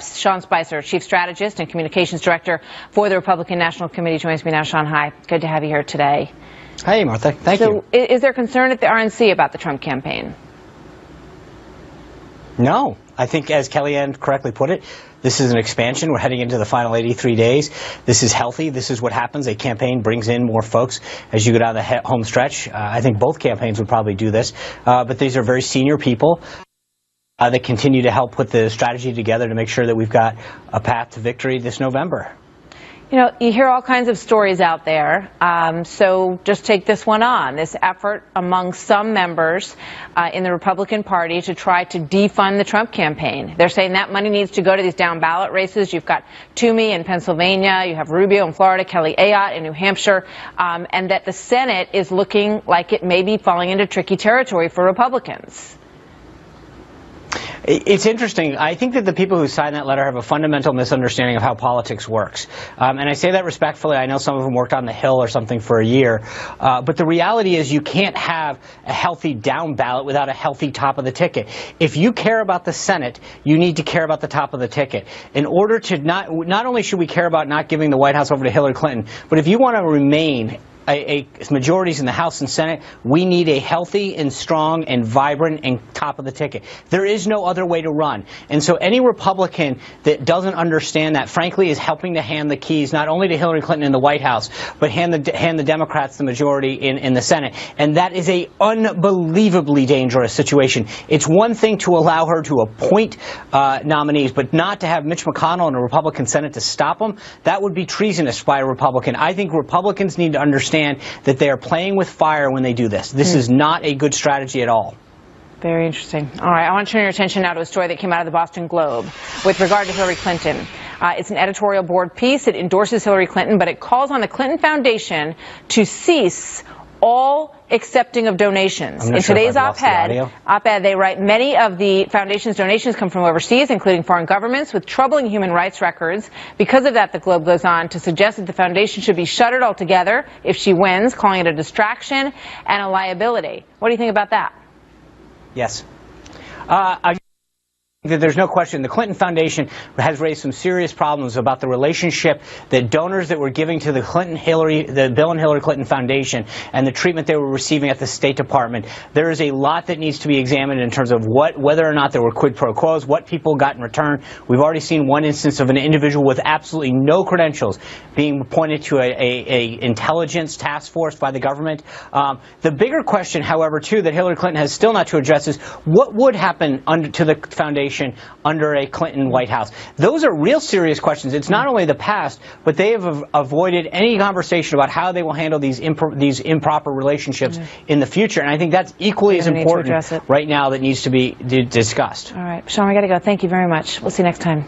Sean Spicer, Chief Strategist and Communications Director for the Republican National Committee, joins me now. Sean, hi. Good to have you here today. Hey, Martha. Thank you. Is there concern at the RNC about the Trump campaign? No. I think, as Kellyanne correctly put it, this is an expansion. We're heading into the final 83 days. This is healthy. This is what happens. A campaign brings in more folks as you go down the home stretch. I think both campaigns would probably do this. But these are very senior people that continue to help put the strategy together to make sure that we've got a path to victory this November. You know, you hear all kinds of stories out there, so just take this one on, this effort among some members in the Republican Party to try to defund the Trump campaign. They're saying that money needs to go to these down-ballot races. You've got Toomey in Pennsylvania, you have Rubio in Florida, Kelly Ayotte in New Hampshire, and that the Senate is looking like it may be falling into tricky territory for Republicans. It's interesting. I think that the people who signed that letter have a fundamental misunderstanding of how politics works. And I say that respectfully. I know some of them worked on the Hill or something for a year. But the reality is you can't have a healthy down ballot without a healthy top of the ticket. If you care about the Senate, you need to care about the top of the ticket. In order to not only should we care about not giving the White House over to Hillary Clinton, but if you want to remain majorities in the House and Senate, we need a healthy and strong and vibrant and top of the ticket. There is no other way to run. And so any Republican that doesn't understand that, frankly, is helping to hand the keys not only to Hillary Clinton in the White House, but hand the Democrats the majority in the Senate. And that is a unbelievably dangerous situation. It's one thing to allow her to appoint nominees, but not to have Mitch McConnell in a Republican Senate to stop them. That would be treasonous by a Republican. I think Republicans need to understand that they are playing with fire when they do this. This is not a good strategy at all. Very interesting. All right, I want to turn your attention now to a story that came out of the Boston Globe with regard to Hillary Clinton. It's an editorial board piece. It endorses Hillary Clinton, but it calls on the Clinton Foundation to cease all accepting of donations. In today's op-ed, they write, many of the foundation's donations come from overseas, including foreign governments with troubling human rights records. Because of that, the Globe goes on to suggest that the foundation should be shuttered altogether if she wins, calling it a distraction and a liability. What do you think about that? Yes. There's no question the Clinton Foundation has raised some serious problems about the relationship that donors that were giving to the Bill and Hillary Clinton Foundation and the treatment they were receiving at the State Department. There is a lot that needs to be examined in terms of whether or not there were quid pro quos, what people got in return. We've already seen one instance of an individual with absolutely no credentials being appointed to a intelligence task force by the government. The bigger question, however, too, that Hillary Clinton has still not to address is what would happen to the foundation under a Clinton White House. Those are real serious questions. It's not only the past, but they have avoided any conversation about how they will handle these improper relationships in the future. And I think that's equally as important right now that needs to be discussed. All right, Sean, we got to go. Thank you very much. We'll see you next time.